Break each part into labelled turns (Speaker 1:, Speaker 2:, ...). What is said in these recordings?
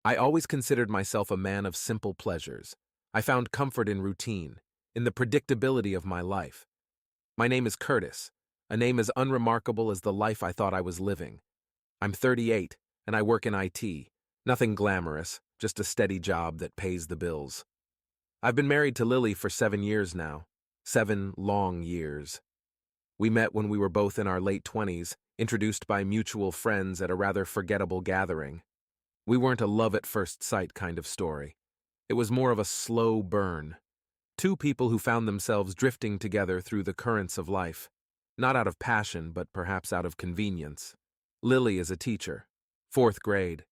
Speaker 1: I always considered myself a man of simple pleasures. I found comfort in routine, in the predictability of my life. My name is Curtis, a name as unremarkable as the life I thought I was living. I'm 38, and I work in IT. Nothing glamorous, just a steady job that pays the bills. I've been married to Lily for 7 years now. 7 long years. We met when we were both in our late 20s, introduced by mutual friends at a rather forgettable gathering. We weren't a love at first sight kind of story. It was more of a slow burn. Two people who found themselves drifting together through the currents of life. Not out of passion, but perhaps out of convenience. Lily is a teacher. 4th grade.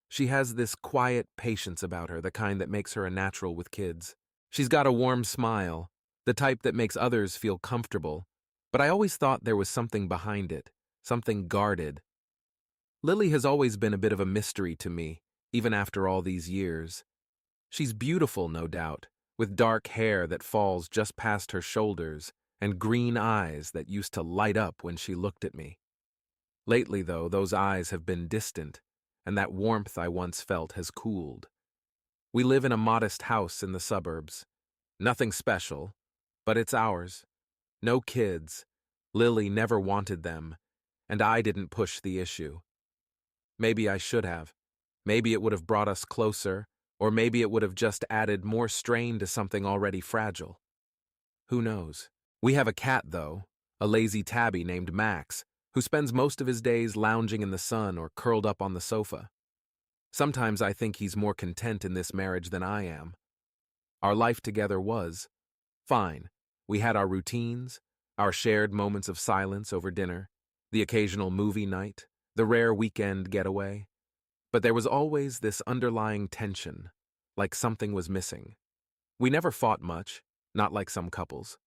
Speaker 1: She has this quiet patience about her, the kind that makes her a natural with kids. She's got a warm smile, the type that makes others feel comfortable, but I always thought there was something behind it, something guarded. Lily has always been a bit of a mystery to me, even after all these years. She's beautiful, no doubt, with dark hair that falls just past her shoulders and green eyes that used to light up when she looked at me. Lately, though, those eyes have been distant, and that warmth I once felt has cooled. We live in a modest house in the suburbs. Nothing special, but it's ours. No kids. Lily never wanted them, and I didn't push the issue. Maybe I should have. Maybe it would have brought us closer, or maybe it would have just added more strain to something already fragile. Who knows? We have a cat, though, a lazy tabby named Max, who spends most of his days lounging in the sun or curled up on the sofa. Sometimes I think he's more content in this marriage than I am. Our life together was fine. We had our routines, our shared moments of silence over dinner, the occasional movie night, the rare weekend getaway. But there was always this underlying tension, like something was missing. We never fought much, not like some couples.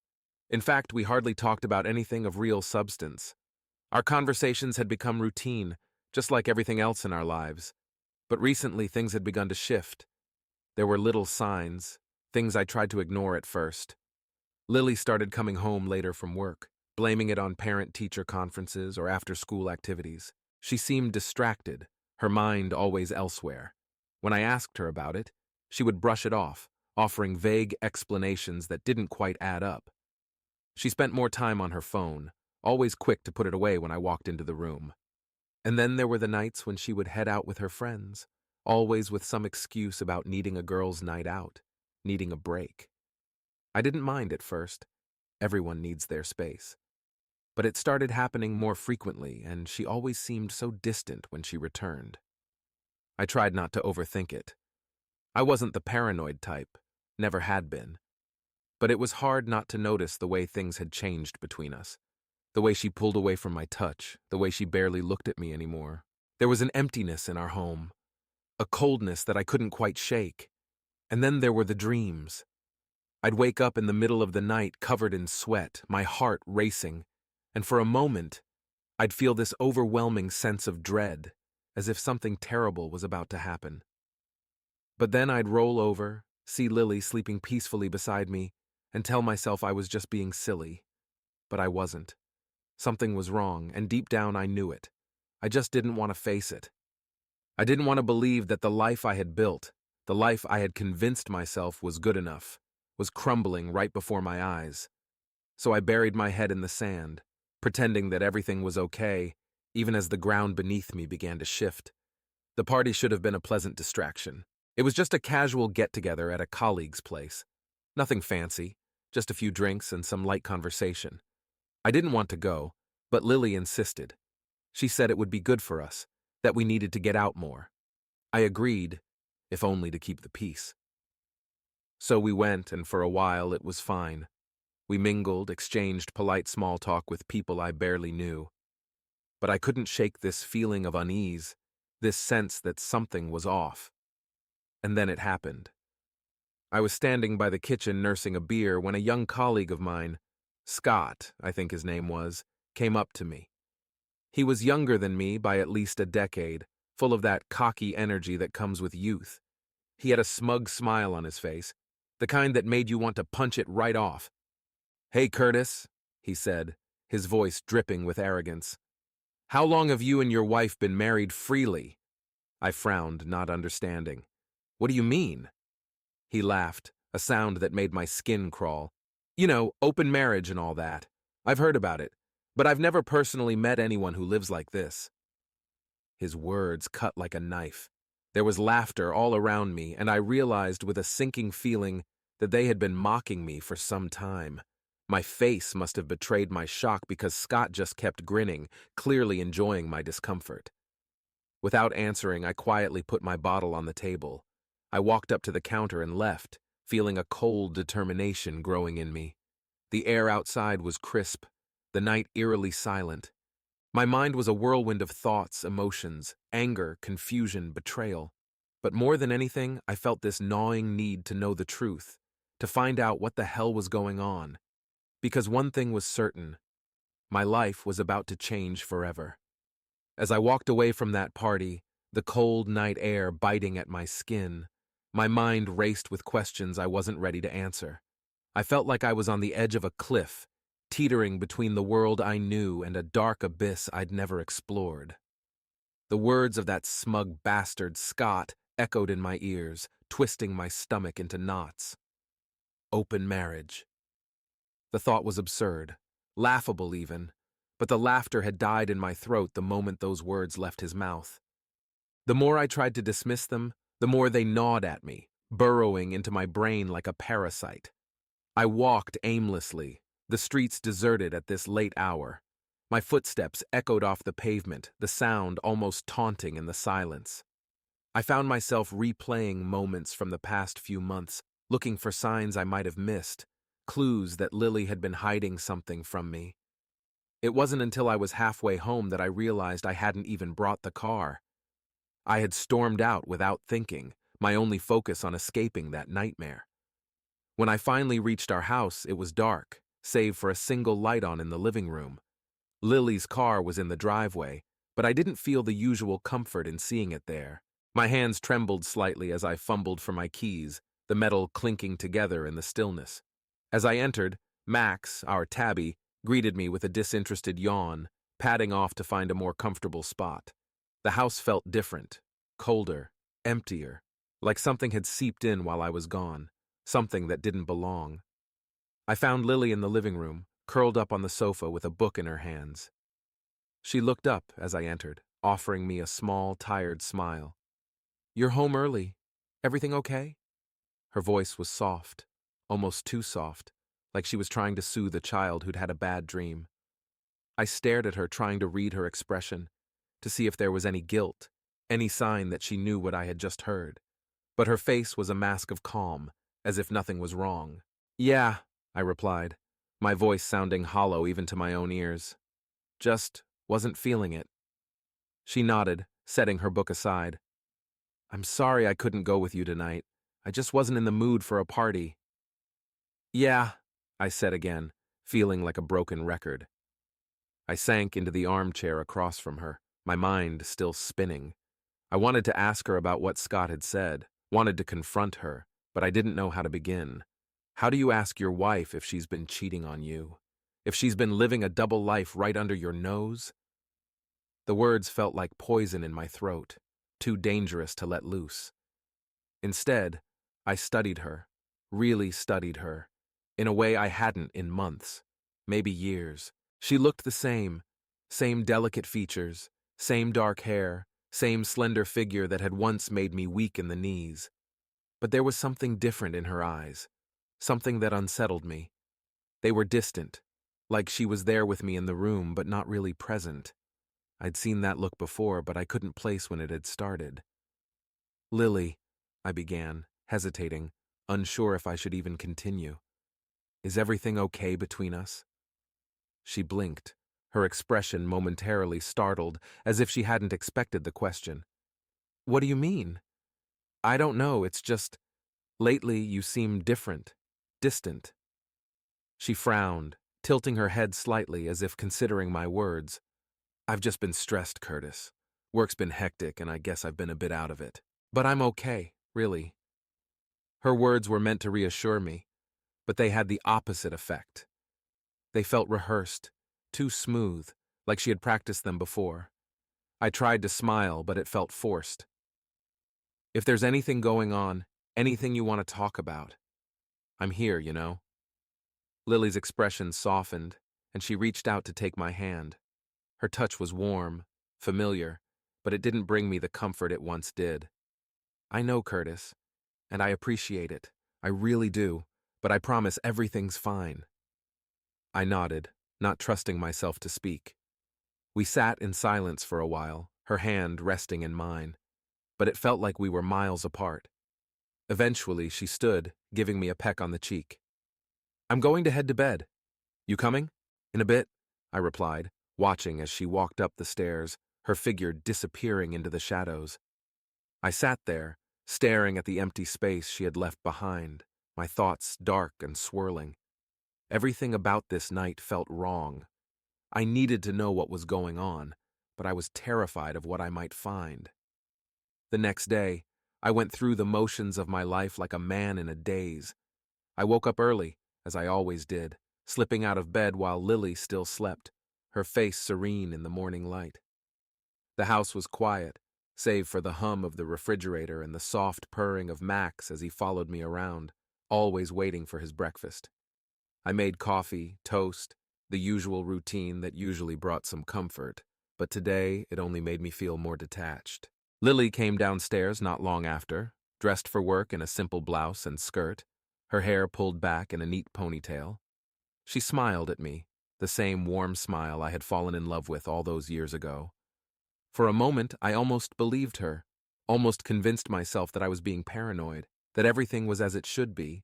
Speaker 1: In fact, we hardly talked about anything of real substance. Our conversations had become routine, just like everything else in our lives. But recently things had begun to shift. There were little signs, things I tried to ignore at first. Lily started coming home later from work, blaming it on parent-teacher conferences or after-school activities. She seemed distracted, her mind always elsewhere. When I asked her about it, she would brush it off, offering vague explanations that didn't quite add up. She spent more time on her phone, always quick to put it away when I walked into the room. And then there were the nights when she would head out with her friends, always with some excuse about needing a girls' night out, needing a break. I didn't mind at first. Everyone needs their space. But it started happening more frequently, and she always seemed so distant when she returned. I tried not to overthink it. I wasn't the paranoid type, never had been. But it was hard not to notice the way things had changed between us. The way she pulled away from my touch, the way she barely looked at me anymore. There was an emptiness in our home, a coldness that I couldn't quite shake. And then there were the dreams. I'd wake up in the middle of the night covered in sweat, my heart racing, and for a moment, I'd feel this overwhelming sense of dread, as if something terrible was about to happen. But then I'd roll over, see Lily sleeping peacefully beside me, and tell myself I was just being silly. But I wasn't. Something was wrong, and deep down I knew it. I just didn't want to face it. I didn't want to believe that the life I had built, the life I had convinced myself was good enough, was crumbling right before my eyes. So I buried my head in the sand, pretending that everything was okay, even as the ground beneath me began to shift. The party should have been a pleasant distraction. It was just a casual get-together at a colleague's place. Nothing fancy, just a few drinks and some light conversation. I didn't want to go, but Lily insisted. She said it would be good for us, that we needed to get out more. I agreed, if only to keep the peace. So we went, and for a while it was fine. We mingled, exchanged polite small talk with people I barely knew. But I couldn't shake this feeling of unease, this sense that something was off. And then it happened. I was standing by the kitchen nursing a beer when a young colleague of mine, Scott, I think his name was, came up to me. He was younger than me by at least a decade, full of that cocky energy that comes with youth. He had a smug smile on his face, the kind that made you want to punch it right off. "Hey, Curtis," he said, his voice dripping with arrogance. "How long have you and your wife been married freely?" I frowned, not understanding. What do you mean? He laughed, a sound that made my skin crawl. You know, open marriage and all that. I've heard about it, but I've never personally met anyone who lives like this. His words cut like a knife. There was laughter all around me, and I realized with a sinking feeling that they had been mocking me for some time. My face must have betrayed my shock because Scott just kept grinning, clearly enjoying my discomfort. Without answering, I quietly put my bottle on the table. I walked up to the counter and left, feeling a cold determination growing in me. The air outside was crisp, the night eerily silent. My mind was a whirlwind of thoughts, emotions, anger, confusion, betrayal. But more than anything, I felt this gnawing need to know the truth, to find out what the hell was going on. Because one thing was certain, my life was about to change forever. As I walked away from that party, the cold night air biting at my skin, my mind raced with questions I wasn't ready to answer. I felt like I was on the edge of a cliff, teetering between the world I knew and a dark abyss I'd never explored. The words of that smug bastard Scott echoed in my ears, twisting my stomach into knots. Open marriage. The thought was absurd, laughable even, but the laughter had died in my throat the moment those words left his mouth. The more I tried to dismiss them, the more they gnawed at me, burrowing into my brain like a parasite. I walked aimlessly, the streets deserted at this late hour. My footsteps echoed off the pavement, the sound almost taunting in the silence. I found myself replaying moments from the past few months, looking for signs I might have missed, clues that Lily had been hiding something from me. It wasn't until I was halfway home that I realized I hadn't even brought the car. I had stormed out without thinking, my only focus on escaping that nightmare. When I finally reached our house, it was dark, save for a single light on in the living room. Lily's car was in the driveway, but I didn't feel the usual comfort in seeing it there. My hands trembled slightly as I fumbled for my keys, the metal clinking together in the stillness. As I entered, Max, our tabby, greeted me with a disinterested yawn, padding off to find a more comfortable spot. The house felt different, colder, emptier, like something had seeped in while I was gone, something that didn't belong. I found Lily in the living room, curled up on the sofa with a book in her hands. She looked up as I entered, offering me a small, tired smile. "You're home early. Everything okay?" Her voice was soft, almost too soft, like she was trying to soothe a child who'd had a bad dream. I stared at her, trying to read her expression, to see if there was any guilt, any sign that she knew what I had just heard. But her face was a mask of calm, as if nothing was wrong. "Yeah," I replied, my voice sounding hollow even to my own ears. "Just wasn't feeling it." She nodded, setting her book aside. "I'm sorry I couldn't go with you tonight. I just wasn't in the mood for a party." "Yeah," I said again, feeling like a broken record. I sank into the armchair across from her, my mind still spinning. I wanted to ask her about what Scott had said, wanted to confront her, but I didn't know how to begin. How do you ask your wife if she's been cheating on you? If she's been living a double life right under your nose? The words felt like poison in my throat, too dangerous to let loose. Instead, I studied her, really studied her, in a way I hadn't in months, maybe years. She looked the same delicate features, same dark hair, same slender figure that had once made me weak in the knees. But there was something different in her eyes, something that unsettled me. They were distant, like she was there with me in the room but not really present. I'd seen that look before, but I couldn't place when it had started. "Lily," I began, hesitating, unsure if I should even continue. "Is everything okay between us?" She blinked, her expression momentarily startled, as if she hadn't expected the question. "What do you mean?" "I don't know, it's just, lately you seem different, distant." She frowned, tilting her head slightly as if considering my words. "I've just been stressed, Curtis. Work's been hectic and I guess I've been a bit out of it. But I'm okay, really." Her words were meant to reassure me, but they had the opposite effect. They felt rehearsed, too smooth, like she had practiced them before. I tried to smile, but it felt forced. If there's anything going on, anything you want to talk about, I'm here, Lily's expression softened, and she reached out to take my hand. Her touch was warm, familiar, but it didn't bring me the comfort it once did. I know, Curtis, and I appreciate it. I really do, but I promise everything's fine. I nodded, not trusting myself to speak. We sat in silence for a while, her hand resting in mine, but it felt like we were miles apart. Eventually, she stood, giving me a peck on the cheek. I'm going to head to bed. You coming? In a bit, I replied, watching as she walked up the stairs, her figure disappearing into the shadows. I sat there, staring at the empty space she had left behind, my thoughts dark and swirling. Everything about this night felt wrong. I needed to know what was going on, but I was terrified of what I might find. The next day, I went through the motions of my life like a man in a daze. I woke up early, as I always did, slipping out of bed while Lily still slept, her face serene in the morning light. The house was quiet, save for the hum of the refrigerator and the soft purring of Max as he followed me around, always waiting for his breakfast. I made coffee, toast, the usual routine that usually brought some comfort, but today it only made me feel more detached. Lily came downstairs not long after, dressed for work in a simple blouse and skirt, her hair pulled back in a neat ponytail. She smiled at me, the same warm smile I had fallen in love with all those years ago. For a moment, I almost believed her, almost convinced myself that I was being paranoid, that everything was as it should be.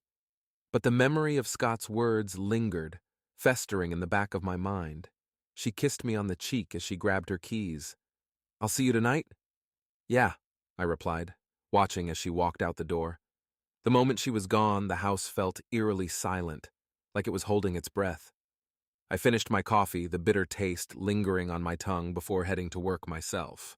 Speaker 1: But the memory of Scott's words lingered, festering in the back of my mind. She kissed me on the cheek as she grabbed her keys. I'll see you tonight? Yeah, I replied, watching as she walked out the door. The moment she was gone, the house felt eerily silent, like it was holding its breath. I finished my coffee, the bitter taste lingering on my tongue before heading to work myself.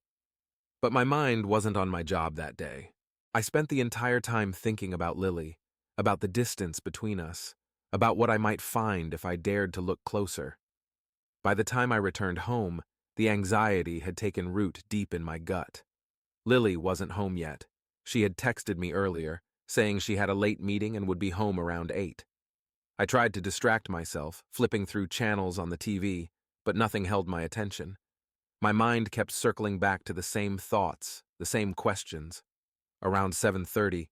Speaker 1: But my mind wasn't on my job that day. I spent the entire time thinking about Lily, about the distance between us, about what I might find if I dared to look closer. By the time I returned home, the anxiety had taken root deep in my gut. Lily wasn't home yet. She had texted me earlier, saying she had a late meeting and would be home around 8. I tried to distract myself, flipping through channels on the TV, but nothing held my attention. My mind kept circling back to the same thoughts, the same questions. Around 7:30,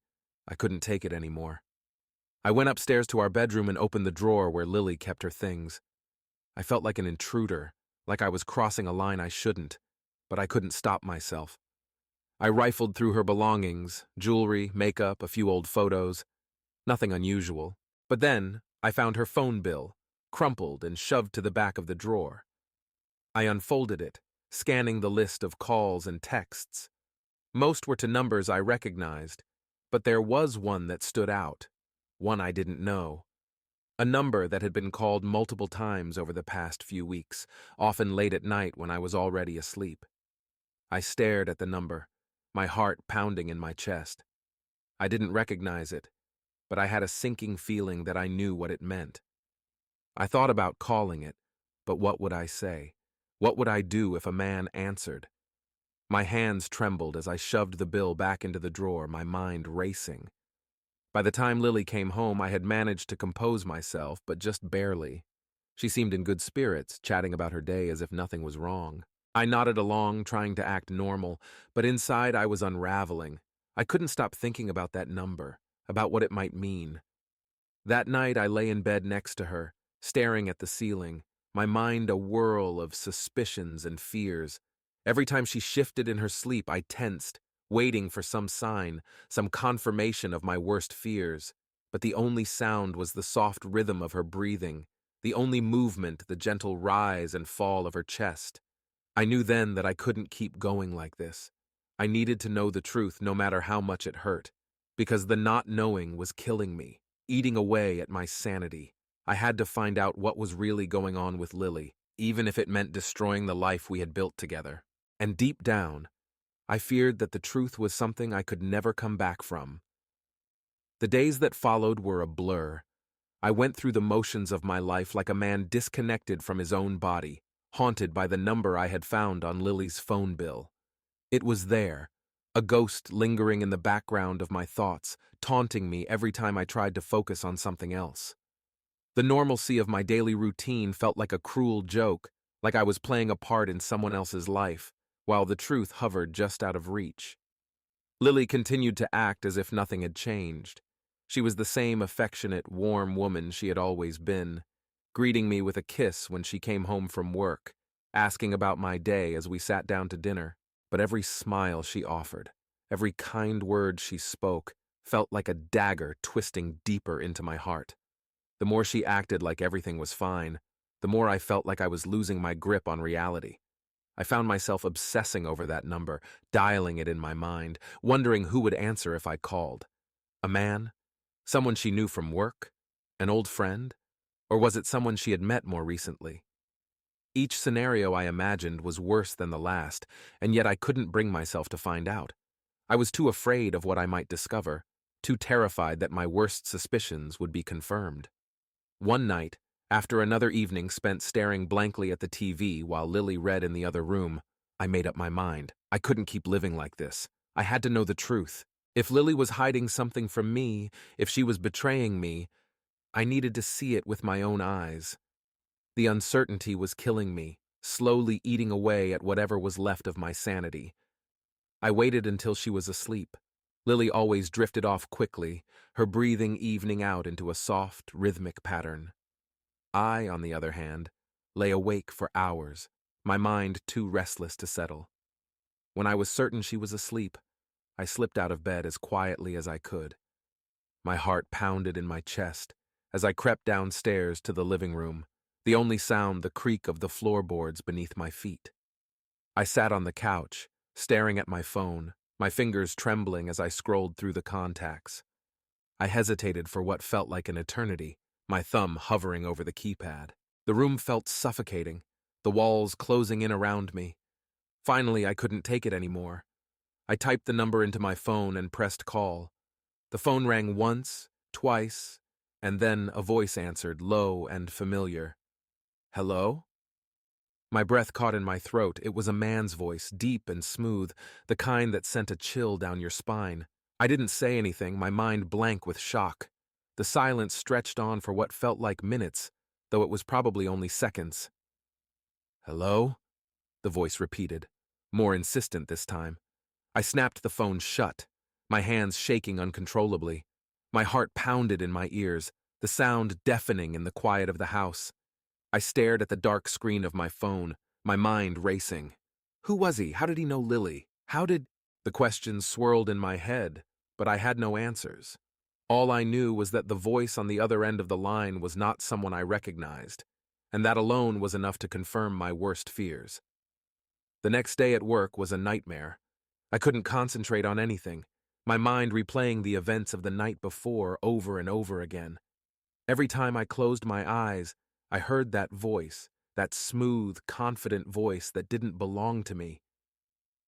Speaker 1: I couldn't take it anymore. I went upstairs to our bedroom and opened the drawer where Lily kept her things. I felt like an intruder, like I was crossing a line I shouldn't, but I couldn't stop myself. I rifled through her belongings, jewelry, makeup, a few old photos. Nothing unusual. But then, I found her phone bill, crumpled and shoved to the back of the drawer. I unfolded it, scanning the list of calls and texts. Most were to numbers I recognized, but there was one that stood out, one I didn't know. A number that had been called multiple times over the past few weeks, often late at night when I was already asleep. I stared at the number, my heart pounding in my chest. I didn't recognize it, but I had a sinking feeling that I knew what it meant. I thought about calling it, but what would I say? What would I do if a man answered? My hands trembled as I shoved the bill back into the drawer, my mind racing. By the time Lily came home, I had managed to compose myself, but just barely. She seemed in good spirits, chatting about her day as if nothing was wrong. I nodded along, trying to act normal, but inside I was unraveling. I couldn't stop thinking about that number, about what it might mean. That night I lay in bed next to her, staring at the ceiling, my mind a whirl of suspicions and fears. Every time she shifted in her sleep, I tensed, waiting for some sign, some confirmation of my worst fears. But the only sound was the soft rhythm of her breathing, the only movement the gentle rise and fall of her chest. I knew then that I couldn't keep going like this. I needed to know the truth no matter how much it hurt, because the not knowing was killing me, eating away at my sanity. I had to find out what was really going on with Lily, even if it meant destroying the life we had built together. And deep down, I feared that the truth was something I could never come back from. The days that followed were a blur. I went through the motions of my life like a man disconnected from his own body, haunted by the number I had found on Lily's phone bill. It was there, a ghost lingering in the background of my thoughts, taunting me every time I tried to focus on something else. The normalcy of my daily routine felt like a cruel joke, like I was playing a part in someone else's life, while the truth hovered just out of reach. Lily continued to act as if nothing had changed. She was the same affectionate, warm woman she had always been, greeting me with a kiss when she came home from work, asking about my day as we sat down to dinner. But every smile she offered, every kind word she spoke, felt like a dagger twisting deeper into my heart. The more she acted like everything was fine, the more I felt like I was losing my grip on reality. I found myself obsessing over that number, dialing it in my mind, wondering who would answer if I called. A man? Someone she knew from work? An old friend? Or was it someone she had met more recently? Each scenario I imagined was worse than the last, and yet I couldn't bring myself to find out. I was too afraid of what I might discover, too terrified that my worst suspicions would be confirmed. One night, after another evening spent staring blankly at the TV while Lily read in the other room, I made up my mind. I couldn't keep living like this. I had to know the truth. If Lily was hiding something from me, if she was betraying me, I needed to see it with my own eyes. The uncertainty was killing me, slowly eating away at whatever was left of my sanity. I waited until she was asleep. Lily always drifted off quickly, her breathing evening out into a soft, rhythmic pattern. I, on the other hand, lay awake for hours, my mind too restless to settle. When I was certain she was asleep, I slipped out of bed as quietly as I could. My heart pounded in my chest as I crept downstairs to the living room, the only sound the creak of the floorboards beneath my feet. I sat on the couch, staring at my phone, my fingers trembling as I scrolled through the contacts. I hesitated for what felt like an eternity, my thumb hovering over the keypad. The room felt suffocating, the walls closing in around me. Finally, I couldn't take it anymore. I typed the number into my phone and pressed call. The phone rang once, twice, and then a voice answered, low and familiar. Hello? My breath caught in my throat. It was a man's voice, deep and smooth, the kind that sent a chill down your spine. I didn't say anything, my mind blank with shock. The silence stretched on for what felt like minutes, though it was probably only seconds. Hello? The voice repeated, more insistent this time. I snapped the phone shut, my hands shaking uncontrollably. My heart pounded in my ears, the sound deafening in the quiet of the house. I stared at the dark screen of my phone, my mind racing. Who was he? How did he know Lily? The questions swirled in my head, but I had no answers. All I knew was that the voice on the other end of the line was not someone I recognized, and that alone was enough to confirm my worst fears. The next day at work was a nightmare. I couldn't concentrate on anything, my mind replaying the events of the night before over and over again. Every time I closed my eyes, I heard that voice, that smooth, confident voice that didn't belong to me.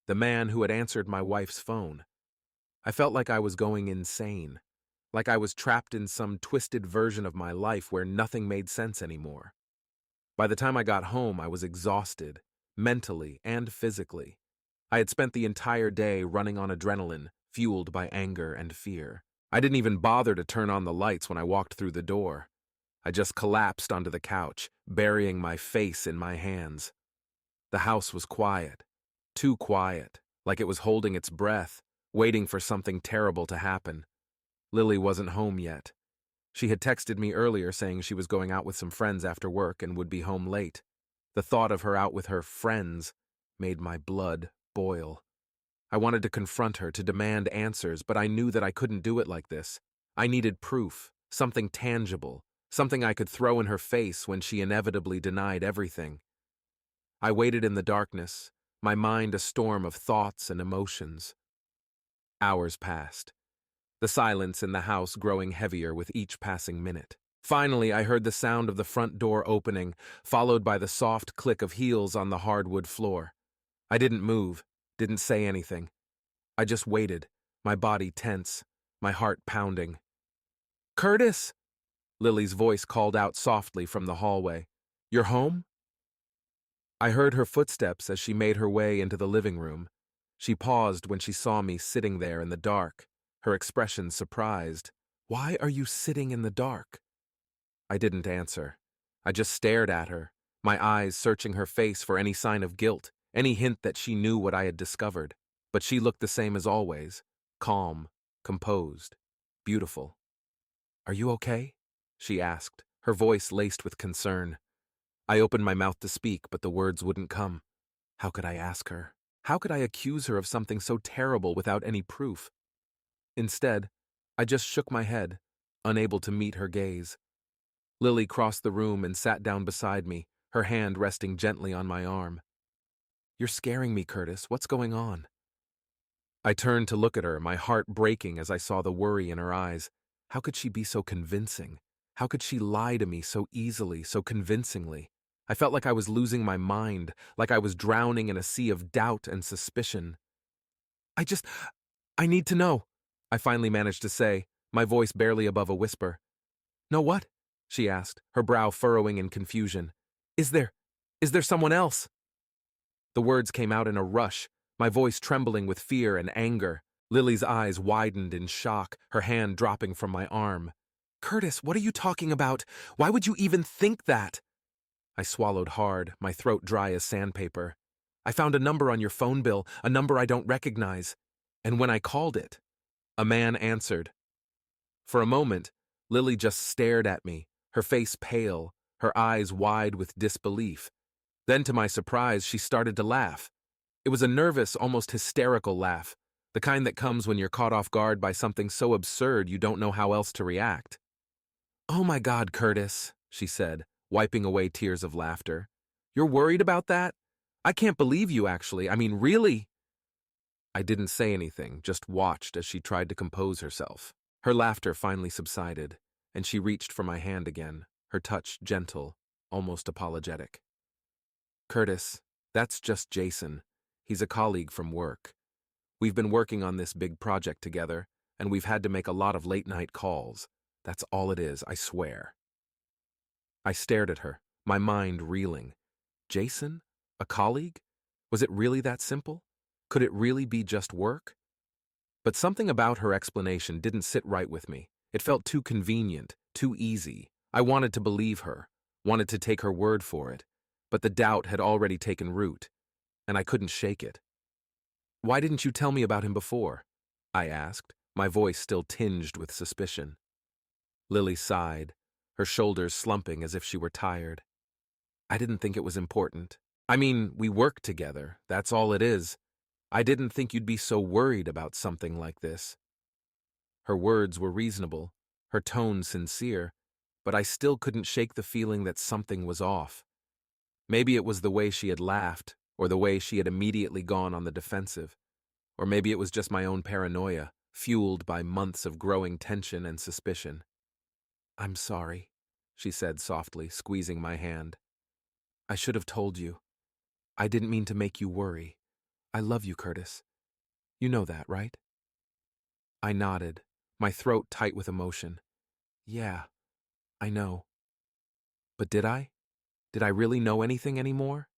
Speaker 1: The man who had answered my wife's phone. I felt like I was going insane, like I was trapped in some twisted version of my life where nothing made sense anymore. By the time I got home, I was exhausted, mentally and physically. I had spent the entire day running on adrenaline, fueled by anger and fear. I didn't even bother to turn on the lights when I walked through the door. I just collapsed onto the couch, burying my face in my hands. The house was quiet, too quiet, like it was holding its breath, waiting for something terrible to happen. Lily wasn't home yet. She had texted me earlier saying she was going out with some friends after work and would be home late. The thought of her out with her friends made my blood boil. I wanted to confront her, to demand answers, but I knew that I couldn't do it like this. I needed proof, something tangible, something I could throw in her face when she inevitably denied everything. I waited in the darkness, my mind a storm of thoughts and emotions. Hours passed, the silence in the house growing heavier with each passing minute. Finally, I heard the sound of the front door opening, followed by the soft click of heels on the hardwood floor. I didn't move, didn't say anything. I just waited, my body tense, my heart pounding. "Curtis!" Lily's voice called out softly from the hallway. "You're home?" I heard her footsteps as she made her way into the living room. She paused when she saw me sitting there in the dark, her expression surprised. "Why are you sitting in the dark?" I didn't answer. I just stared at her, my eyes searching her face for any sign of guilt, any hint that she knew what I had discovered. But she looked the same as always, calm, composed, beautiful. "Are you okay?" she asked, her voice laced with concern. I opened my mouth to speak, but the words wouldn't come. How could I ask her? How could I accuse her of something so terrible without any proof? Instead, I just shook my head, unable to meet her gaze. Lily crossed the room and sat down beside me, her hand resting gently on my arm. "You're scaring me, Curtis. What's going on?" I turned to look at her, my heart breaking as I saw the worry in her eyes. How could she be so convincing? How could she lie to me so easily, so convincingly? I felt like I was losing my mind, like I was drowning in a sea of doubt and suspicion. I need to know," I finally managed to say, my voice barely above a whisper. "Know what?" she asked, her brow furrowing in confusion. Is there someone else?" The words came out in a rush, my voice trembling with fear and anger. Lily's eyes widened in shock, her hand dropping from my arm. "Curtis, what are you talking about? Why would you even think that?" I swallowed hard, my throat dry as sandpaper. "I found a number on your phone bill, a number I don't recognize. And when I called it, a man answered." For a moment, Lily just stared at me, her face pale, her eyes wide with disbelief. Then, to my surprise, she started to laugh. It was a nervous, almost hysterical laugh, the kind that comes when you're caught off guard by something so absurd you don't know how else to react. "Oh my God, Curtis," she said, wiping away tears of laughter. "You're worried about that? I can't believe you, actually. I mean, really?" I didn't say anything, just watched as she tried to compose herself. Her laughter finally subsided, and she reached for my hand again, her touch gentle, almost apologetic. "Curtis, that's just Jason. He's a colleague from work. We've been working on this big project together, and we've had to make a lot of late-night calls. That's all it is, I swear." I stared at her, my mind reeling. Jason? A colleague? Was it really that simple? Could it really be just work? But something about her explanation didn't sit right with me. It felt too convenient, too easy. I wanted to believe her, wanted to take her word for it, but the doubt had already taken root, and I couldn't shake it. "Why didn't you tell me about him before?" I asked, my voice still tinged with suspicion. Lily sighed, her shoulders slumping as if she were tired. "I didn't think it was important. I mean, we work together, that's all it is. I didn't think you'd be so worried about something like this." Her words were reasonable, her tone sincere, but I still couldn't shake the feeling that something was off. Maybe it was the way she had laughed, or the way she had immediately gone on the defensive. Or maybe it was just my own paranoia, fueled by months of growing tension and suspicion. "I'm sorry," she said softly, squeezing my hand. "I should have told you. I didn't mean to make you worry. I love you, Curtis. You know that, right?" I nodded, my throat tight with emotion. "Yeah, I know." But did I? Did I really know anything anymore?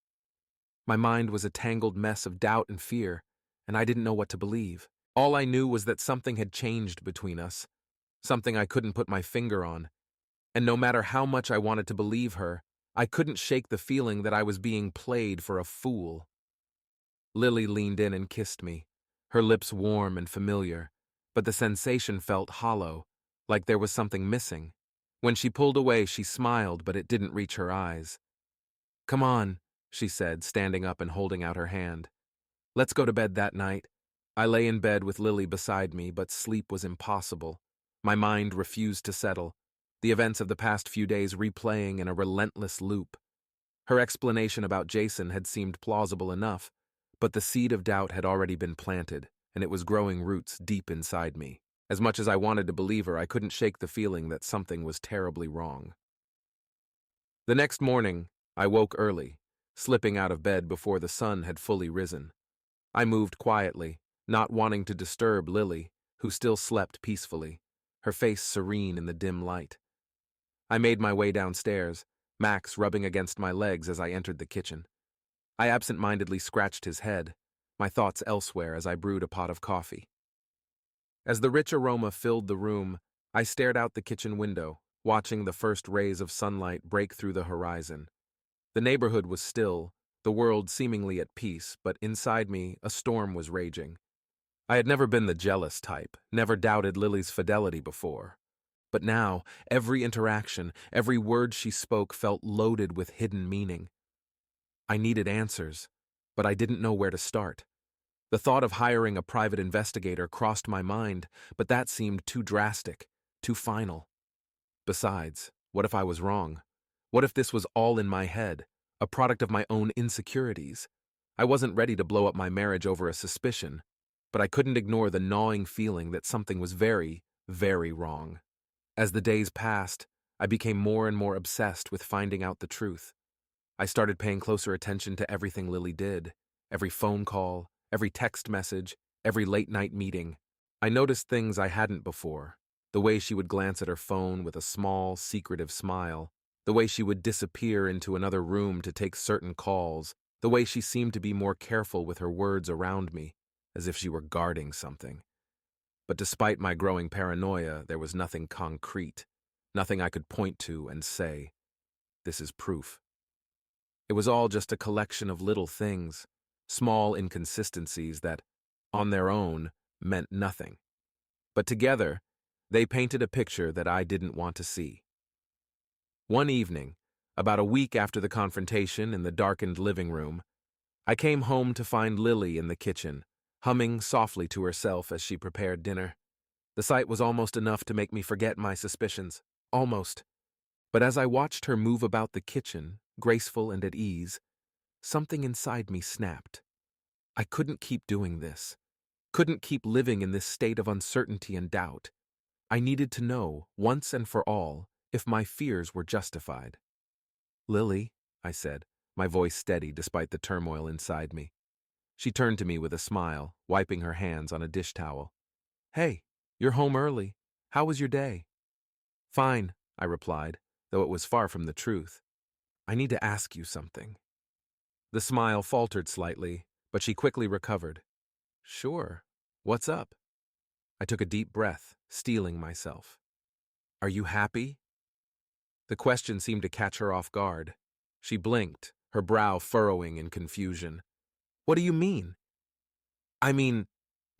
Speaker 1: My mind was a tangled mess of doubt and fear, and I didn't know what to believe. All I knew was that something had changed between us, something I couldn't put my finger on, and no matter how much I wanted to believe her, I couldn't shake the feeling that I was being played for a fool. Lily leaned in and kissed me, her lips warm and familiar, but the sensation felt hollow, like there was something missing. When she pulled away, she smiled, but it didn't reach her eyes. "Come on," she said, standing up and holding out her hand. "Let's go to bed that night." I lay in bed with Lily beside me, but sleep was impossible. My mind refused to settle, the events of the past few days replaying in a relentless loop. Her explanation about Jason had seemed plausible enough, but the seed of doubt had already been planted, and it was growing roots deep inside me. As much as I wanted to believe her, I couldn't shake the feeling that something was terribly wrong. The next morning, I woke early, slipping out of bed before the sun had fully risen. I moved quietly, not wanting to disturb Lily, who still slept peacefully, her face serene in the dim light. I made my way downstairs, Max rubbing against my legs as I entered the kitchen. I absent-mindedly scratched his head, my thoughts elsewhere as I brewed a pot of coffee. As the rich aroma filled the room, I stared out the kitchen window, watching the first rays of sunlight break through the horizon. The neighborhood was still, the world seemingly at peace, but inside me, a storm was raging. I had never been the jealous type, never doubted Lily's fidelity before. But now, every interaction, every word she spoke felt loaded with hidden meaning. I needed answers, but I didn't know where to start. The thought of hiring a private investigator crossed my mind, but that seemed too drastic, too final. Besides, what if I was wrong? What if this was all in my head, a product of my own insecurities? I wasn't ready to blow up my marriage over a suspicion, but I couldn't ignore the gnawing feeling that something was very, very wrong. As the days passed, I became more and more obsessed with finding out the truth. I started paying closer attention to everything Lily did, every phone call, every text message, every late-night meeting. I noticed things I hadn't before. The way she would glance at her phone with a small, secretive smile, the way she would disappear into another room to take certain calls, the way she seemed to be more careful with her words around me, as if she were guarding something. But despite my growing paranoia, there was nothing concrete, nothing I could point to and say, "This is proof." It was all just a collection of little things, small inconsistencies that, on their own, meant nothing. But together, they painted a picture that I didn't want to see. One evening, about a week after the confrontation in the darkened living room, I came home to find Lily in the kitchen, humming softly to herself as she prepared dinner. The sight was almost enough to make me forget my suspicions. Almost. But as I watched her move about the kitchen, graceful and at ease, something inside me snapped. I couldn't keep doing this. Couldn't keep living in this state of uncertainty and doubt. I needed to know, once and for all, if my fears were justified. "Lily," I said, my voice steady despite the turmoil inside me. She turned to me with a smile, wiping her hands on a dish towel. "Hey, you're home early. How was your day?" "Fine," I replied, though it was far from the truth. "I need to ask you something." The smile faltered slightly, but she quickly recovered. "Sure. What's up?" I took a deep breath, steeling myself. "Are you happy?" The question seemed to catch her off guard. She blinked, her brow furrowing in confusion. "What do you mean?" "I mean,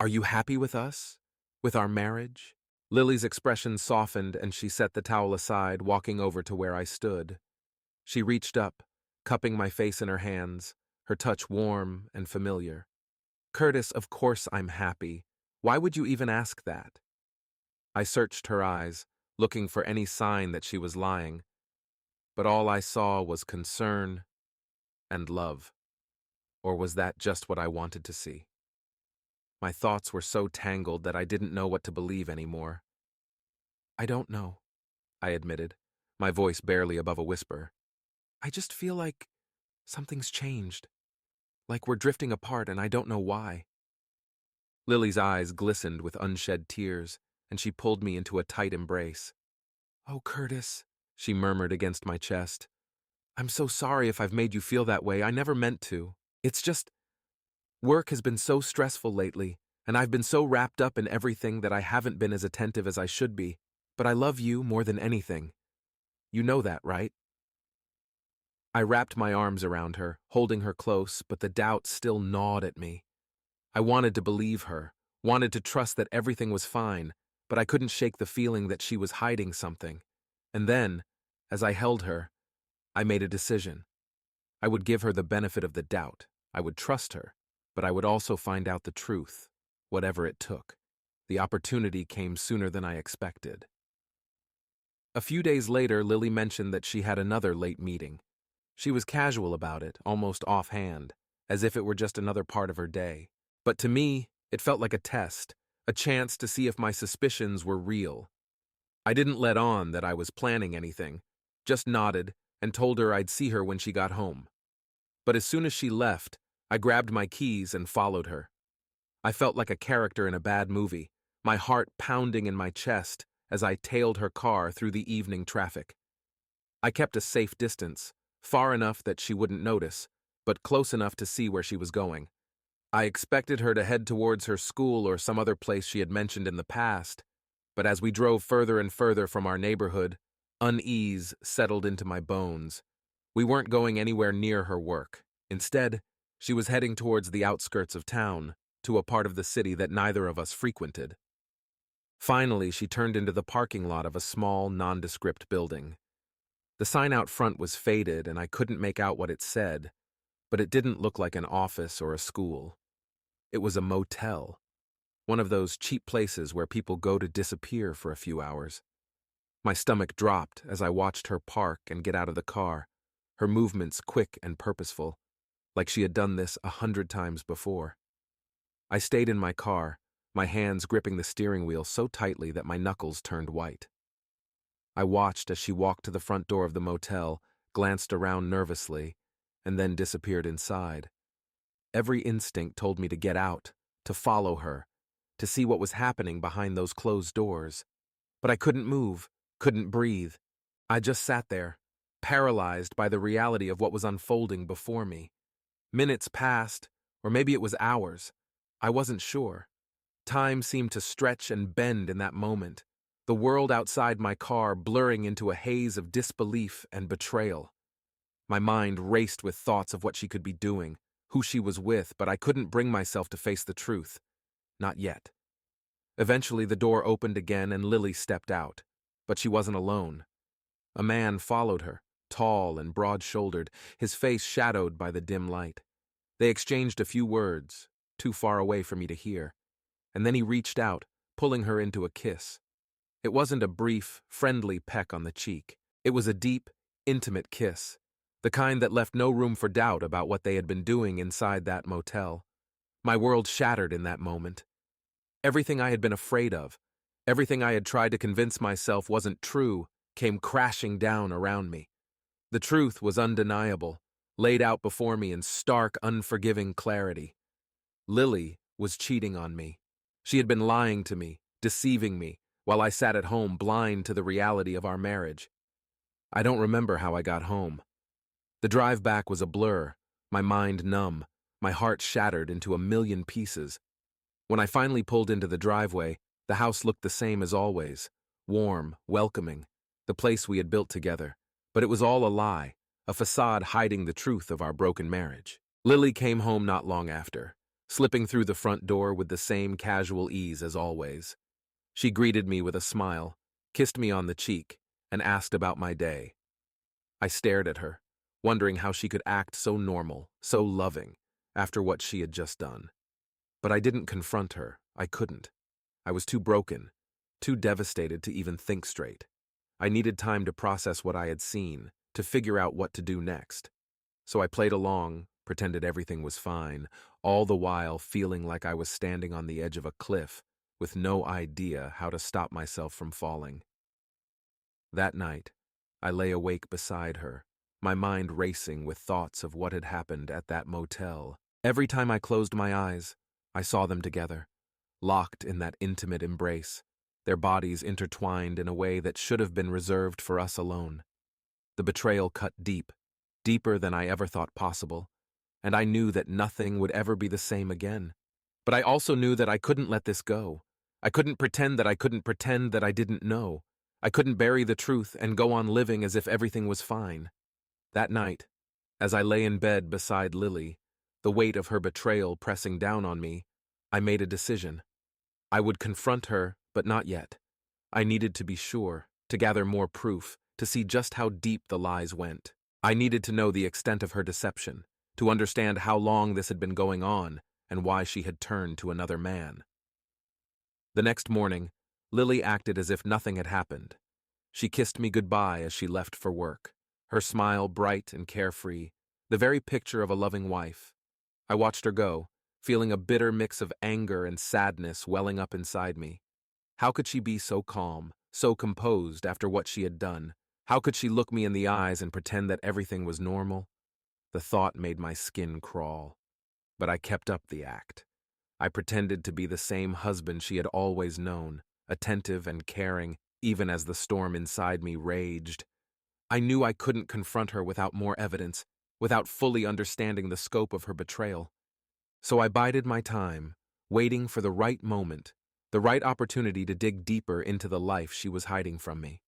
Speaker 1: are you happy with us? With our marriage?" Lily's expression softened and she set the towel aside, walking over to where I stood. She reached up, cupping my face in her hands, her touch warm and familiar. "Curtis, of course I'm happy. Why would you even ask that?" I searched her eyes, looking for any sign that she was lying, but all I saw was concern and love. Or was that just what I wanted to see? My thoughts were so tangled that I didn't know what to believe anymore. "I don't know," I admitted, my voice barely above a whisper. "I just feel like something's changed. Like we're drifting apart and I don't know why." Lily's eyes glistened with unshed tears, and she pulled me into a tight embrace. "Oh, Curtis," she murmured against my chest. "I'm so sorry if I've made you feel that way. I never meant to. It's just, work has been so stressful lately, and I've been so wrapped up in everything that I haven't been as attentive as I should be. But I love you more than anything. You know that, right?" I wrapped my arms around her, holding her close, but the doubt still gnawed at me. I wanted to believe her, wanted to trust that everything was fine, but I couldn't shake the feeling that she was hiding something. And then, as I held her, I made a decision. I would give her the benefit of the doubt. I would trust her, but I would also find out the truth, whatever it took. The opportunity came sooner than I expected. A few days later, Lily mentioned that she had another late meeting. She was casual about it, almost offhand, as if it were just another part of her day. But to me, it felt like a test, a chance to see if my suspicions were real. I didn't let on that I was planning anything, just nodded and told her I'd see her when she got home. But as soon as she left, I grabbed my keys and followed her. I felt like a character in a bad movie, my heart pounding in my chest as I tailed her car through the evening traffic. I kept a safe distance, far enough that she wouldn't notice, but close enough to see where she was going. I expected her to head towards her school or some other place she had mentioned in the past, but as we drove further and further from our neighborhood, unease settled into my bones. We weren't going anywhere near her work. Instead, she was heading towards the outskirts of town, to a part of the city that neither of us frequented. Finally, she turned into the parking lot of a small, nondescript building. The sign out front was faded and I couldn't make out what it said, but it didn't look like an office or a school. It was a motel, one of those cheap places where people go to disappear for a few hours. My stomach dropped as I watched her park and get out of the car, her movements quick and purposeful, like she had done this 100 times before. I stayed in my car, my hands gripping the steering wheel so tightly that my knuckles turned white. I watched as she walked to the front door of the motel, glanced around nervously, and then disappeared inside. Every instinct told me to get out, to follow her, to see what was happening behind those closed doors. But I couldn't move, couldn't breathe. I just sat there, paralyzed by the reality of what was unfolding before me. Minutes passed, or maybe it was hours. I wasn't sure. Time seemed to stretch and bend in that moment, the world outside my car blurring into a haze of disbelief and betrayal. My mind raced with thoughts of what she could be doing, who she was with, but I couldn't bring myself to face the truth. Not yet. Eventually, the door opened again and Lily stepped out, but she wasn't alone. A man followed her, tall and broad-shouldered, his face shadowed by the dim light. They exchanged a few words, too far away for me to hear, and then he reached out, pulling her into a kiss. It wasn't a brief, friendly peck on the cheek. It was a deep, intimate kiss, the kind that left no room for doubt about what they had been doing inside that motel. My world shattered in that moment. Everything I had been afraid of, everything I had tried to convince myself wasn't true, came crashing down around me. The truth was undeniable, laid out before me in stark, unforgiving clarity. Lily was cheating on me. She had been lying to me, deceiving me, while I sat at home blind to the reality of our marriage. I don't remember how I got home. The drive back was a blur, my mind numb, my heart shattered into a million pieces. When I finally pulled into the driveway, the house looked the same as always, warm, welcoming, the place we had built together. But it was all a lie, a facade hiding the truth of our broken marriage. Lily came home not long after, slipping through the front door with the same casual ease as always. She greeted me with a smile, kissed me on the cheek, and asked about my day. I stared at her, wondering how she could act so normal, so loving, after what she had just done. But I didn't confront her. I couldn't. I was too broken, too devastated to even think straight. I needed time to process what I had seen, to figure out what to do next. So I played along, pretended everything was fine, all the while feeling like I was standing on the edge of a cliff, with no idea how to stop myself from falling. That night, I lay awake beside her, my mind racing with thoughts of what had happened at that motel. Every time I closed my eyes, I saw them together, locked in that intimate embrace, their bodies intertwined in a way that should have been reserved for us alone. The betrayal cut deep, deeper than I ever thought possible, and I knew that nothing would ever be the same again. But I also knew that I couldn't let this go. I couldn't pretend that I couldn't pretend that I didn't know. I couldn't bury the truth and go on living as if everything was fine. That night, as I lay in bed beside Lily, the weight of her betrayal pressing down on me, I made a decision. I would confront her, but not yet. I needed to be sure, to gather more proof, to see just how deep the lies went. I needed to know the extent of her deception, to understand how long this had been going on and why she had turned to another man. The next morning, Lily acted as if nothing had happened. She kissed me goodbye as she left for work, her smile bright and carefree, the very picture of a loving wife. I watched her go, feeling a bitter mix of anger and sadness welling up inside me. How could she be so calm, so composed after what she had done? How could she look me in the eyes and pretend that everything was normal? The thought made my skin crawl. But I kept up the act. I pretended to be the same husband she had always known, attentive and caring, even as the storm inside me raged. I knew I couldn't confront her without more evidence, without fully understanding the scope of her betrayal. So I bided my time, waiting for the right moment, the right opportunity to dig deeper into the life she was hiding from me.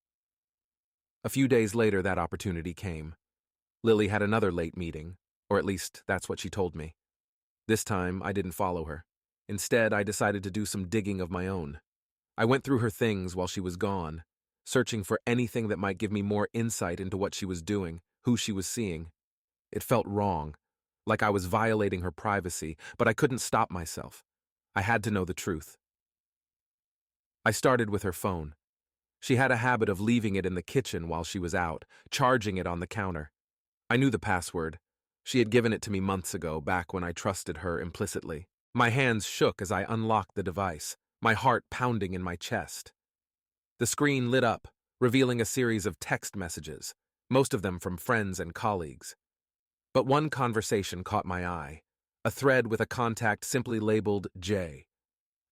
Speaker 1: A few days later, that opportunity came. Lily had another late meeting, or at least that's what she told me. This time, I didn't follow her. Instead, I decided to do some digging of my own. I went through her things while she was gone, searching for anything that might give me more insight into what she was doing, who she was seeing. It felt wrong, like I was violating her privacy, but I couldn't stop myself. I had to know the truth. I started with her phone. She had a habit of leaving it in the kitchen while she was out, charging it on the counter. I knew the password. She had given it to me months ago, back when I trusted her implicitly. My hands shook as I unlocked the device, my heart pounding in my chest. The screen lit up, revealing a series of text messages, most of them from friends and colleagues. But one conversation caught my eye, a thread with a contact simply labeled J.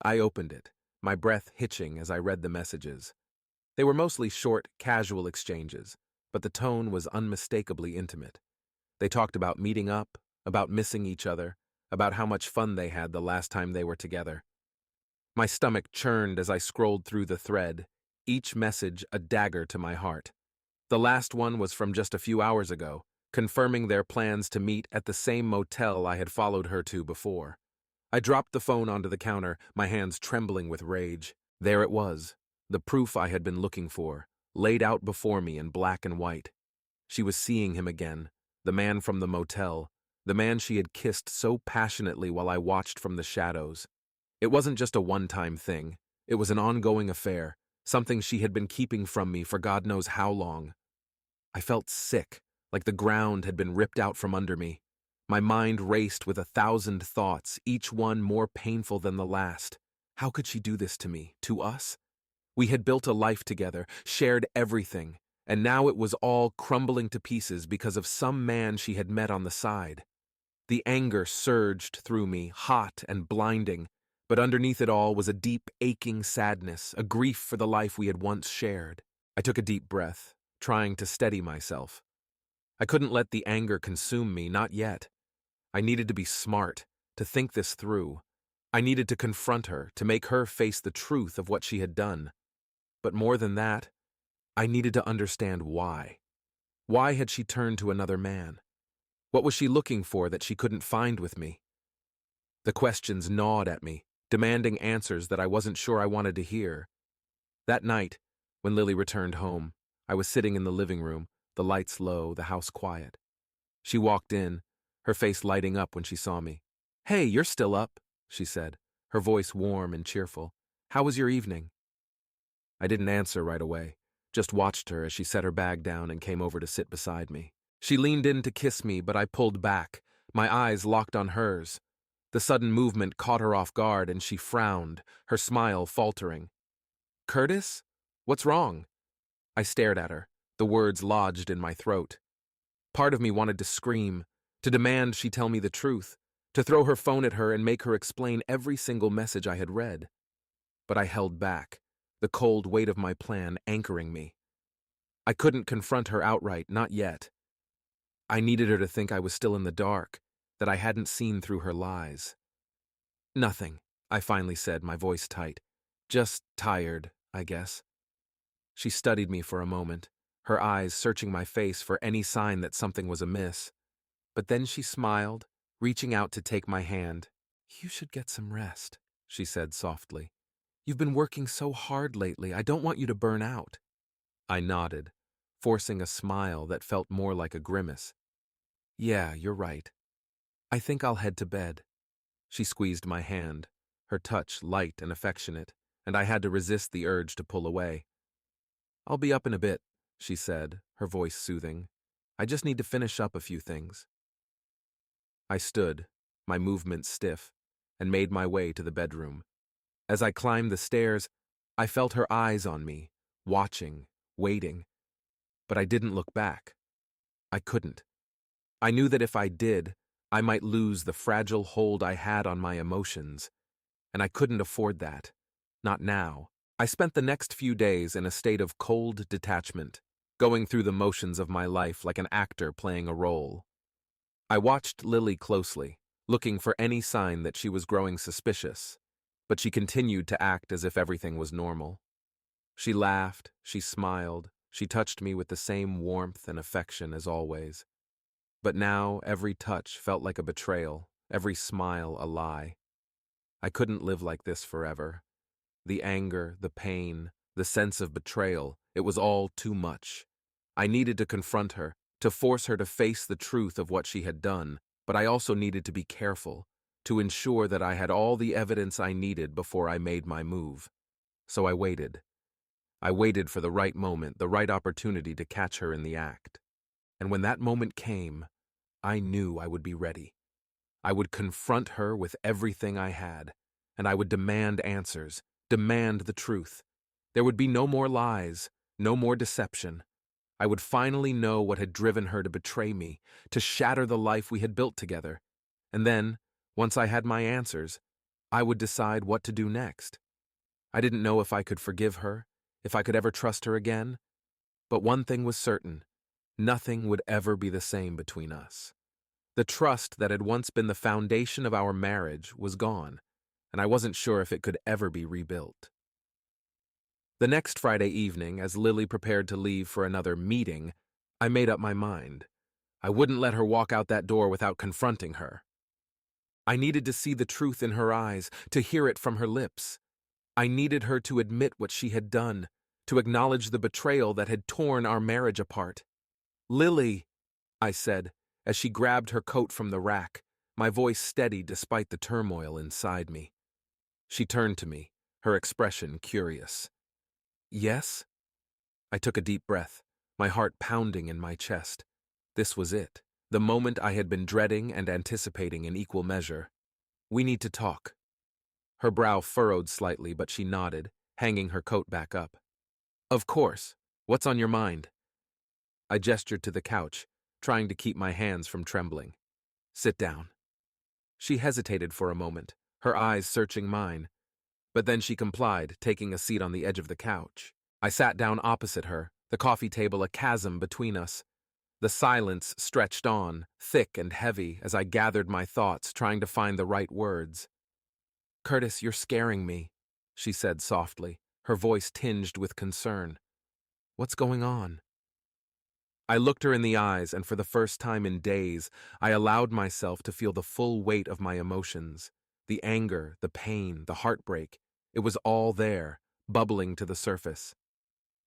Speaker 1: I opened it, my breath hitching as I read the messages. They were mostly short, casual exchanges, but the tone was unmistakably intimate. They talked about meeting up, about missing each other, about how much fun they had the last time they were together. My stomach churned as I scrolled through the thread, each message a dagger to my heart. The last one was from just a few hours ago, confirming their plans to meet at the same motel I had followed her to before. I dropped the phone onto the counter, my hands trembling with rage. There it was, the proof I had been looking for, laid out before me in black and white. She was seeing him again, the man from the motel, the man she had kissed so passionately while I watched from the shadows. It wasn't just a one-time thing. It was an ongoing affair, something she had been keeping from me for God knows how long. I felt sick, like the ground had been ripped out from under me. My mind raced with 1,000 thoughts, each one more painful than the last. How could she do this to me, to us? We had built a life together, shared everything, and now it was all crumbling to pieces because of some man she had met on the side. The anger surged through me, hot and blinding, but underneath it all was a deep, aching sadness, a grief for the life we had once shared. I took a deep breath, trying to steady myself. I couldn't let the anger consume me, not yet. I needed to be smart, to think this through. I needed to confront her, to make her face the truth of what she had done. But more than that, I needed to understand why. Why had she turned to another man? What was she looking for that she couldn't find with me? The questions gnawed at me, demanding answers that I wasn't sure I wanted to hear. That night, when Lily returned home, I was sitting in the living room, the lights low, the house quiet. She walked in, her face lighting up when she saw me. "Hey, you're still up," she said, her voice warm and cheerful. "How was your evening?" I didn't answer right away, just watched her as she set her bag down and came over to sit beside me. She leaned in to kiss me, but I pulled back, my eyes locked on hers. The sudden movement caught her off guard and she frowned, her smile faltering. "Curtis? What's wrong?" I stared at her, the words lodged in my throat. Part of me wanted to scream, to demand she tell me the truth, to throw her phone at her and make her explain every single message I had read. But I held back, the cold weight of my plan anchoring me. I couldn't confront her outright, not yet. I needed her to think I was still in the dark, that I hadn't seen through her lies. "Nothing," I finally said, my voice tight. "Just tired, I guess." She studied me for a moment, her eyes searching my face for any sign that something was amiss. But then she smiled, reaching out to take my hand. "You should get some rest," she said softly. "You've been working so hard lately. I don't want you to burn out." I nodded, forcing a smile that felt more like a grimace. "Yeah, you're right. I think I'll head to bed." She squeezed my hand, her touch light and affectionate, and I had to resist the urge to pull away. "I'll be up in a bit," she said, her voice soothing. "I just need to finish up a few things." I stood, my movements stiff, and made my way to the bedroom. As I climbed the stairs, I felt her eyes on me, watching, waiting. But I didn't look back. I couldn't. I knew that if I did, I might lose the fragile hold I had on my emotions, and I couldn't afford that. Not now. I spent the next few days in a state of cold detachment, going through the motions of my life like an actor playing a role. I watched Lily closely, looking for any sign that she was growing suspicious, but she continued to act as if everything was normal. She laughed, she smiled, she touched me with the same warmth and affection as always. But now every touch felt like a betrayal, every smile a lie. I couldn't live like this forever. The anger, the pain, the sense of betrayal, it was all too much. I needed to confront her, to force her to face the truth of what she had done, but I also needed to be careful, to ensure that I had all the evidence I needed before I made my move. So I waited. I waited for the right moment, the right opportunity to catch her in the act. And when that moment came, I knew I would be ready. I would confront her with everything I had, and I would demand answers, demand the truth. There would be no more lies, no more deception. I would finally know what had driven her to betray me, to shatter the life we had built together. And then, once I had my answers, I would decide what to do next. I didn't know if I could forgive her, if I could ever trust her again, but one thing was certain: nothing would ever be the same between us. The trust that had once been the foundation of our marriage was gone, and I wasn't sure if it could ever be rebuilt. The next Friday evening, as Lily prepared to leave for another meeting, I made up my mind. I wouldn't let her walk out that door without confronting her. I needed to see the truth in her eyes, to hear it from her lips. I needed her to admit what she had done, to acknowledge the betrayal that had torn our marriage apart. "Lily," I said, as she grabbed her coat from the rack, my voice steady despite the turmoil inside me. She turned to me, her expression curious. "Yes?" I took a deep breath, my heart pounding in my chest. This was it, the moment I had been dreading and anticipating in equal measure. "We need to talk." Her brow furrowed slightly, but she nodded, hanging her coat back up. "Of course. What's on your mind?" I gestured to the couch, trying to keep my hands from trembling. "Sit down." She hesitated for a moment, her eyes searching mine, but then she complied, taking a seat on the edge of the couch. I sat down opposite her, the coffee table a chasm between us. The silence stretched on, thick and heavy, as I gathered my thoughts, trying to find the right words. "Curtis, you're scaring me," she said softly, her voice tinged with concern. "What's going on?" I looked her in the eyes, and for the first time in days, I allowed myself to feel the full weight of my emotions. The anger, the pain, the heartbreak. It was all there, bubbling to the surface.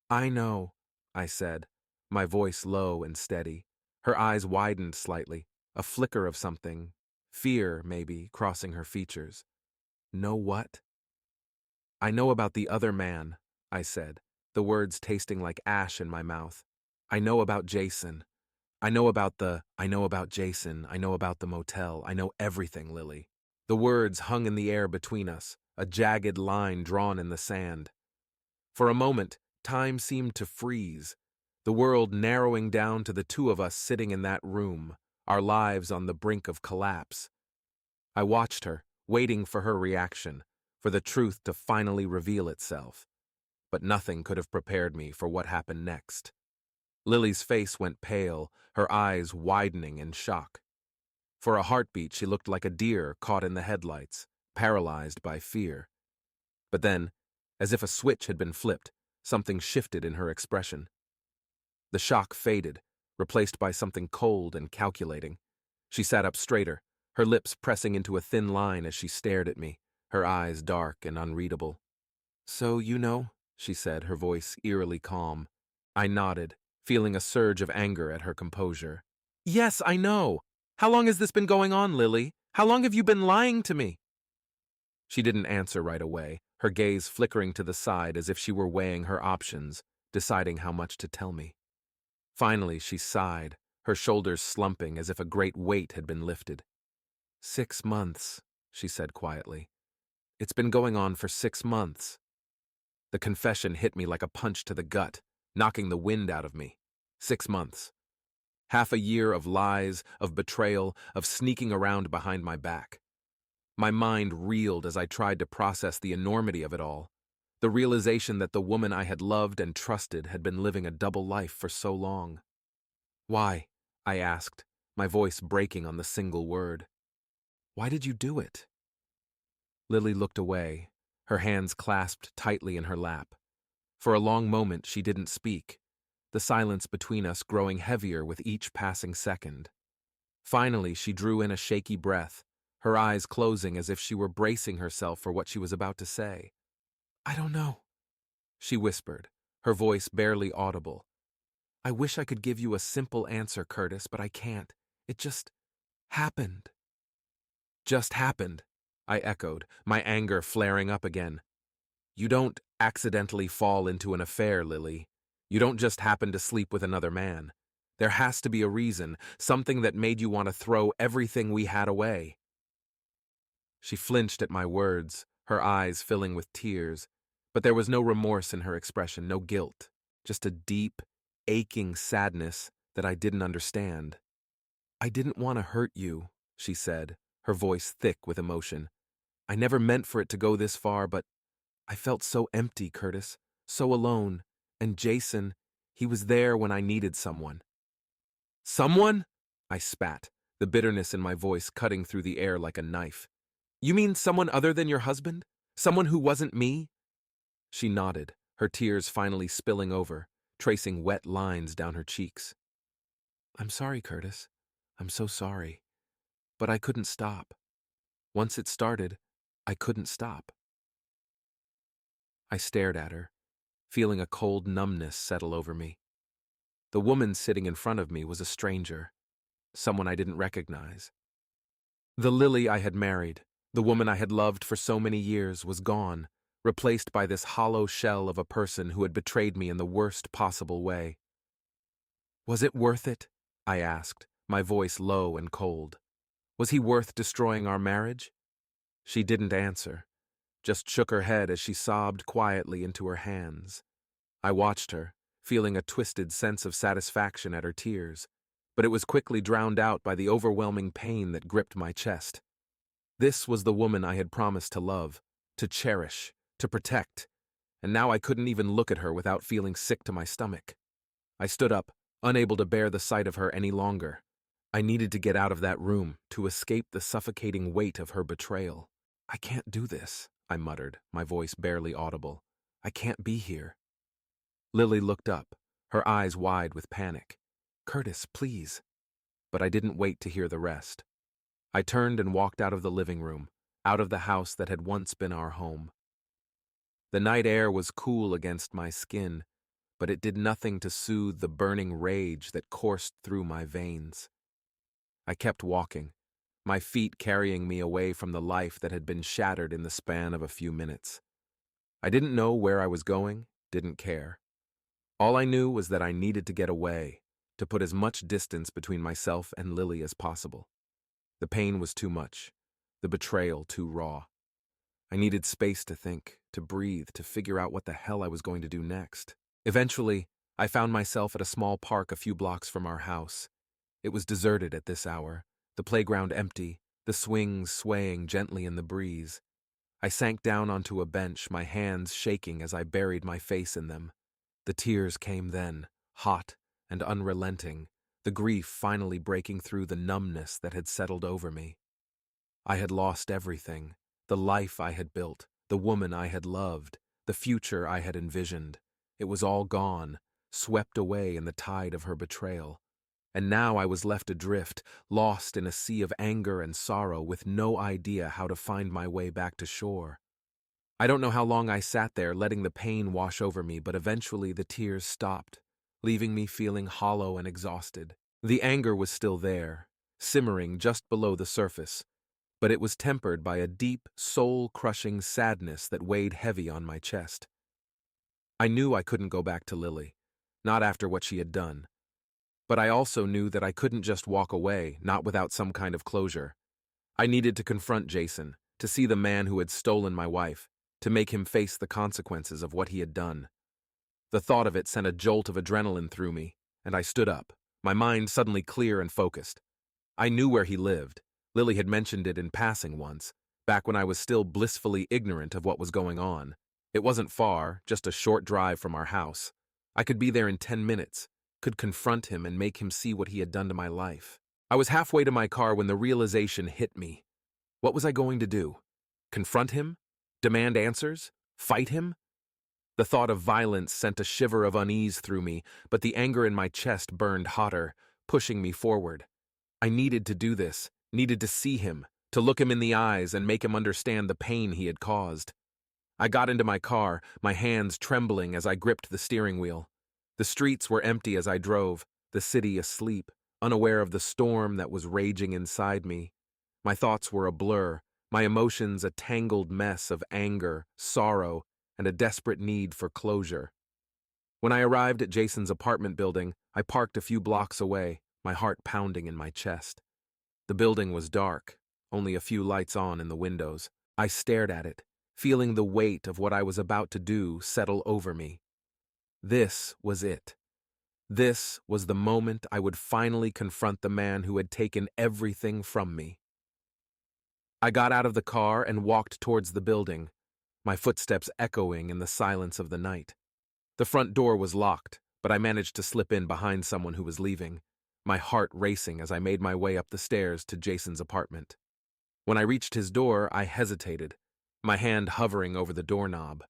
Speaker 1: "I know," I said, my voice low and steady. Her eyes widened slightly, a flicker of something, fear, maybe, crossing her features. "Know what?" "I know about the other man," I said, the words tasting like ash in my mouth. "I know about Jason. I know about Jason, I know about the motel, I know everything, Lily." The words hung in the air between us, a jagged line drawn in the sand. For a moment, time seemed to freeze, the world narrowing down to the two of us sitting in that room, our lives on the brink of collapse. I watched her, waiting for her reaction, for the truth to finally reveal itself. But nothing could have prepared me for what happened next. Lily's face went pale, her eyes widening in shock. For a heartbeat, she looked like a deer caught in the headlights, paralyzed by fear. But then, as if a switch had been flipped, something shifted in her expression. The shock faded, replaced by something cold and calculating. She sat up straighter, her lips pressing into a thin line as she stared at me, her eyes dark and unreadable. "So you know," she said, her voice eerily calm. I nodded, feeling a surge of anger at her composure. "Yes, I know. How long has this been going on, Lily? How long have you been lying to me?" She didn't answer right away, her gaze flickering to the side as if she were weighing her options, deciding how much to tell me. Finally, she sighed, her shoulders slumping as if a great weight had been lifted. 6 months, she said quietly. "It's been going on for 6 months." The confession hit me like a punch to the gut, knocking the wind out of me. 6 months. Half a year of lies, of betrayal, of sneaking around behind my back. My mind reeled as I tried to process the enormity of it all, the realization that the woman I had loved and trusted had been living a double life for so long. "Why?" I asked, my voice breaking on the single word. Why did you do it? Lily looked away, her hands clasped tightly in her lap. For a long moment she didn't speak, the silence between us growing heavier with each passing second. Finally, she drew in a shaky breath, her eyes closing as if she were bracing herself for what she was about to say. I don't know, she whispered, her voice barely audible. I wish I could give you a simple answer, Curtis, but I can't. It just happened. Just happened, I echoed, my anger flaring up again. You don't accidentally fall into an affair, Lily. You don't just happen to sleep with another man. There has to be a reason, something that made you want to throw everything we had away. She flinched at my words, her eyes filling with tears, but there was no remorse in her expression, no guilt, just a deep, aching sadness that I didn't understand. I didn't want to hurt you, she said, her voice thick with emotion. I never meant for it to go this far, but I felt so empty, Curtis, so alone, and Jason, he was there when I needed someone. Someone? I spat, the bitterness in my voice cutting through the air like a knife. You mean someone other than your husband? Someone who wasn't me? She nodded, her tears finally spilling over, tracing wet lines down her cheeks. I'm sorry, Curtis. I'm so sorry. But I couldn't stop. Once it started, I couldn't stop. I stared at her, feeling a cold numbness settle over me. The woman sitting in front of me was a stranger, someone I didn't recognize. The Lily I had married, the woman I had loved for so many years, was gone, replaced by this hollow shell of a person who had betrayed me in the worst possible way. Was it worth it? I asked, my voice low and cold. Was he worth destroying our marriage? She didn't answer, just shook her head as she sobbed quietly into her hands. I watched her, feeling a twisted sense of satisfaction at her tears, but it was quickly drowned out by the overwhelming pain that gripped my chest. This was the woman I had promised to love, to cherish, to protect, and now I couldn't even look at her without feeling sick to my stomach. I stood up, unable to bear the sight of her any longer. I needed to get out of that room, to escape the suffocating weight of her betrayal. I can't do this, I muttered, my voice barely audible. I can't be here. Lily looked up, her eyes wide with panic. Curtis, please. But I didn't wait to hear the rest. I turned and walked out of the living room, out of the house that had once been our home. The night air was cool against my skin, but it did nothing to soothe the burning rage that coursed through my veins. I kept walking, my feet carrying me away from the life that had been shattered in the span of a few minutes. I didn't know where I was going, didn't care. All I knew was that I needed to get away, to put as much distance between myself and Lily as possible. The pain was too much, the betrayal too raw. I needed space to think, to breathe, to figure out what the hell I was going to do next. Eventually, I found myself at a small park a few blocks from our house. It was deserted at this hour, the playground empty, the swings swaying gently in the breeze. I sank down onto a bench, my hands shaking as I buried my face in them. The tears came then, hot and unrelenting, the grief finally breaking through the numbness that had settled over me. I had lost everything, the life I had built, the woman I had loved, the future I had envisioned. It was all gone, swept away in the tide of her betrayal. And now I was left adrift, lost in a sea of anger and sorrow with no idea how to find my way back to shore. I don't know how long I sat there letting the pain wash over me, but eventually the tears stopped, leaving me feeling hollow and exhausted. The anger was still there, simmering just below the surface, but it was tempered by a deep, soul-crushing sadness that weighed heavy on my chest. I knew I couldn't go back to Lily, not after what she had done. But I also knew that I couldn't just walk away, not without some kind of closure. I needed to confront Jason, to see the man who had stolen my wife, to make him face the consequences of what he had done. The thought of it sent a jolt of adrenaline through me, and I stood up, my mind suddenly clear and focused. I knew where he lived. Lily had mentioned it in passing once, back when I was still blissfully ignorant of what was going on. It wasn't far, just a short drive from our house. I could be there in 10 minutes, could confront him and make him see what he had done to my life. I was halfway to my car when the realization hit me. What was I going to do? Confront him? Demand answers? Fight him? The thought of violence sent a shiver of unease through me, but the anger in my chest burned hotter, pushing me forward. I needed to do this, needed to see him, to look him in the eyes and make him understand the pain he had caused. I got into my car, my hands trembling as I gripped the steering wheel. The streets were empty as I drove, the city asleep, unaware of the storm that was raging inside me. My thoughts were a blur, my emotions a tangled mess of anger, sorrow, and a desperate need for closure. When I arrived at Jason's apartment building, I parked a few blocks away, my heart pounding in my chest. The building was dark, only a few lights on in the windows. I stared at it, feeling the weight of what I was about to do settle over me. This was it. This was the moment I would finally confront the man who had taken everything from me. I got out of the car and walked towards the building, my footsteps echoing in the silence of the night. The front door was locked, but I managed to slip in behind someone who was leaving, my heart racing as I made my way up the stairs to Jason's apartment. When I reached his door, I hesitated, my hand hovering over the doorknob.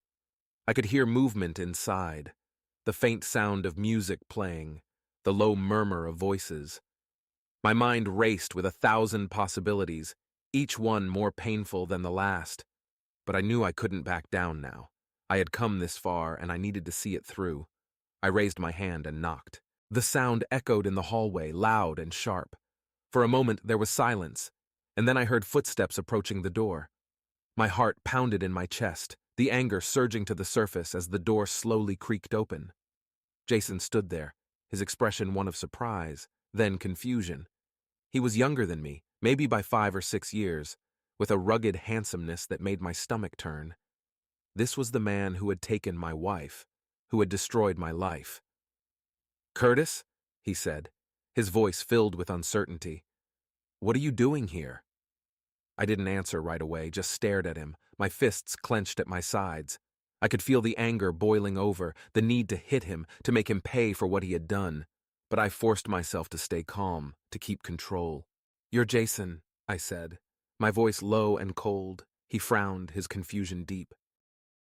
Speaker 1: I could hear movement inside, the faint sound of music playing, the low murmur of voices. My mind raced with 1,000 possibilities, each one more painful than the last. But I knew I couldn't back down now. I had come this far, and I needed to see it through. I raised my hand and knocked. The sound echoed in the hallway, loud and sharp. For a moment there was silence, and then I heard footsteps approaching the door. My heart pounded in my chest, the anger surging to the surface as the door slowly creaked open. Jason stood there, his expression one of surprise, then confusion. He was younger than me, maybe by 5 or 6 years, with a rugged handsomeness that made my stomach turn. This was the man who had taken my wife, who had destroyed my life. "Curtis?" he said, his voice filled with uncertainty. "What are you doing here?" I didn't answer right away, just stared at him, my fists clenched at my sides. I could feel the anger boiling over, the need to hit him, to make him pay for what he had done. But I forced myself to stay calm, to keep control. "You're Jason," I said, my voice low and cold. He frowned, his confusion deep.